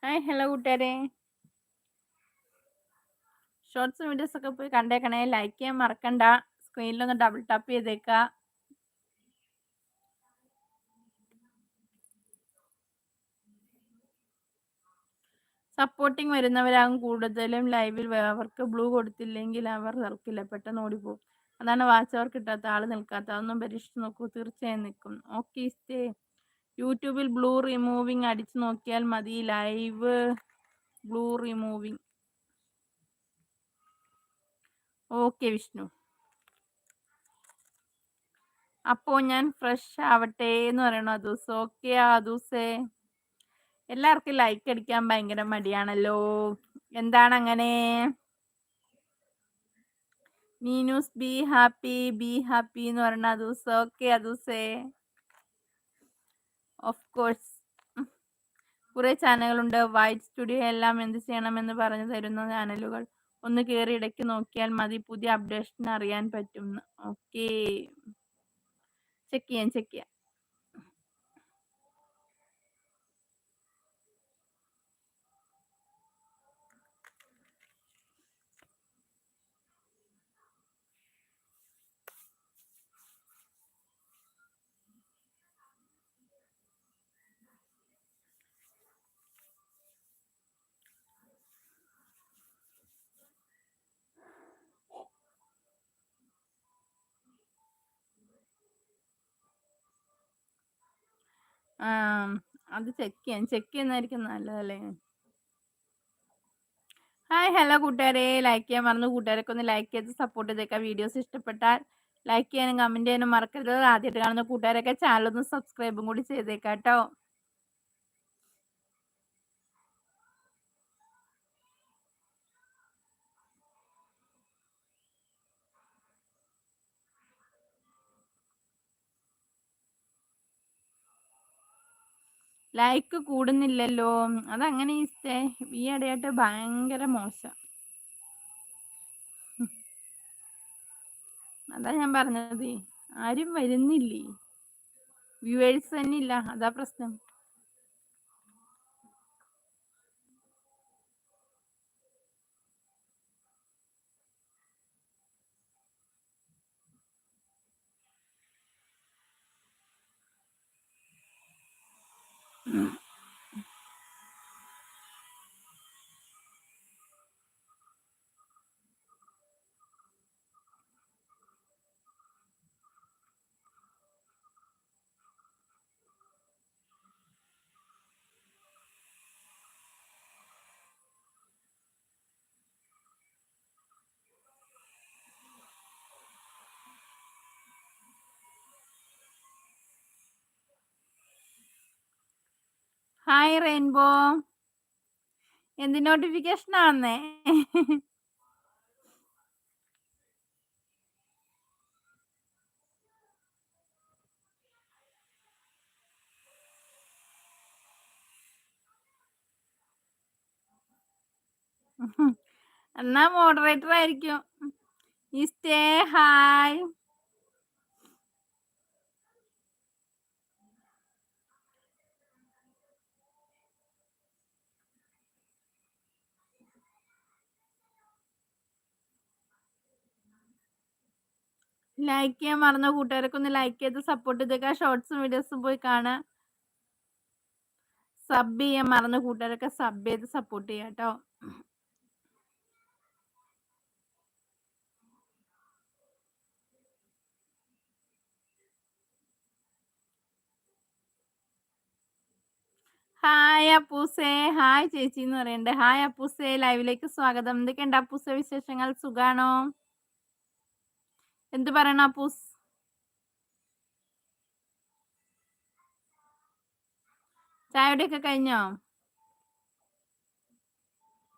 Hi hello കൂട്ടുകാരെ. Shorts videos ഒക്കെ പോയി കണ്ടേക്കണേ. ലൈക്ക് ചെയ്യാൻ മറക്കണ്ട. സ്ക്രീനിലൊന്ന് ഡബിൾ ടാപ്പ് ചെയ്തേക്ക. സപ്പോർട്ടിങ് വരുന്നവരാകും കൂടുതലും ലൈവിൽ. അവർക്ക് ബ്ലൂ കൊടുത്തില്ലെങ്കിൽ അവർ നിൽക്കില്ല, പെട്ടെന്ന് ഓടിപ്പോകും. അതാണ് വാച്ച് അവർ കിട്ടാത്ത, ആള് നിൽക്കാത്ത. അതൊന്നും പരീക്ഷിച്ച് നോക്കൂ, തീർച്ചയായും നിൽക്കും. Okay stay. യൂട്യൂബിൽ ബ്ലൂ റിമൂവിങ് അടിച്ചു നോക്കിയാൽ മതി. Live blue removing. Okay Vishnu. അപ്പോ ഞാൻ ഫ്രഷ് ആവട്ടെ എന്ന് പറയണു അദൂസ്. ഓക്കെ അദൂസേ. എല്ലാവർക്കും ലൈക്ക് അടിക്കാൻ ഭയങ്കര മടിയാണല്ലോ, എന്താണ് അങ്ങനെ? മീനൂസ് ബി ഹാപ്പി എന്ന് പറയണ അദൂസ്. ഓക്കെ അദൂസേ, ഓഫ് കോഴ്സ്. കുറെ ചാനലുകളുണ്ട്. വൈറ്റ് സ്റ്റുഡിയോ എല്ലാം എന്ത് ചെയ്യണമെന്ന് പറഞ്ഞു തരുന്ന ചാനലുകൾ. ഒന്ന് കയറി ഇടയ്ക്ക് നോക്കിയാൽ മതി, പുതിയ അപ്ഡേഷൻ അറിയാൻ പറ്റും. ഓക്കെ, ചെക്ക് ചെയ്യാം. അത് ചെക്ക് ചെയ്യുന്നതായിരിക്കും നല്ലതല്ലേ. ഹായ് ഹലോ കൂട്ടുകാരെ. ലൈക്ക് ചെയ്യാൻ മറന്നു. കൂട്ടുകാരൊക്കെ ഒന്ന് ലൈക്ക് ചെയ്ത് സപ്പോർട്ട് ചെയ്തേക്കാം. വീഡിയോസ് ഇഷ്ടപ്പെട്ടാൽ ലൈക്ക് ചെയ്യാനും കമൻറ്റ് ചെയ്യാനും മറക്കരുത്. ആദ്യമായിട്ട് കാണുന്ന കൂട്ടുകാരൊക്കെ ചാനലൊന്ന് സബ്സ്ക്രൈബും കൂടി ചെയ്തേക്കാം കേട്ടോ. ലൈക്ക് കൂടുന്നില്ലല്ലോ, അതങ്ങനെ ഈ ഇടയായിട്ട് ഭയങ്കര മോശം. അതാ ഞാൻ പറഞ്ഞത്, ആരും വരുന്നില്ലേ, വ്യൂവേഴ്സ് തന്നെ ഇല്ല, അതാ പ്രശ്നം. ഹായ് റെയിൻബോ, എന്ത് നോട്ടിഫിക്കേഷൻ ആന്നേ? എന്നാ മോഡറേറ്റർ ആയിരിക്കും. Stay hi. ലൈക്ക് ചെയ്യാൻ മറന്ന കൂട്ടുകാരൊക്കെ ഒന്ന് ലൈക്ക് ചെയ്ത് സപ്പോർട്ട് ചെയ്തേക്കാം. ഷോർട്സും വീഡിയോസും പോയി കാണാം. സബ് ചെയ്യാൻ മറന്ന കൂട്ടുകാരൊക്കെ സബ് ചെയ്ത് സപ്പോർട്ട് ചെയ്യാം കേട്ടോ. ഹായ് അപ്പൂസേ. ഹായ് ചേച്ചി എന്ന് പറയണ്ടേ. ഹായ് അപ്പൂസേ, ലൈവിലേക്ക് സ്വാഗതം. എന്തൊക്കെയുണ്ട് അപ്പൂസേ വിശേഷങ്ങൾ? സുഖാണോ? എന്ത് പറയണ അപ്പൂസ്? ചായയുടെയൊക്കെ കഴിഞ്ഞോ?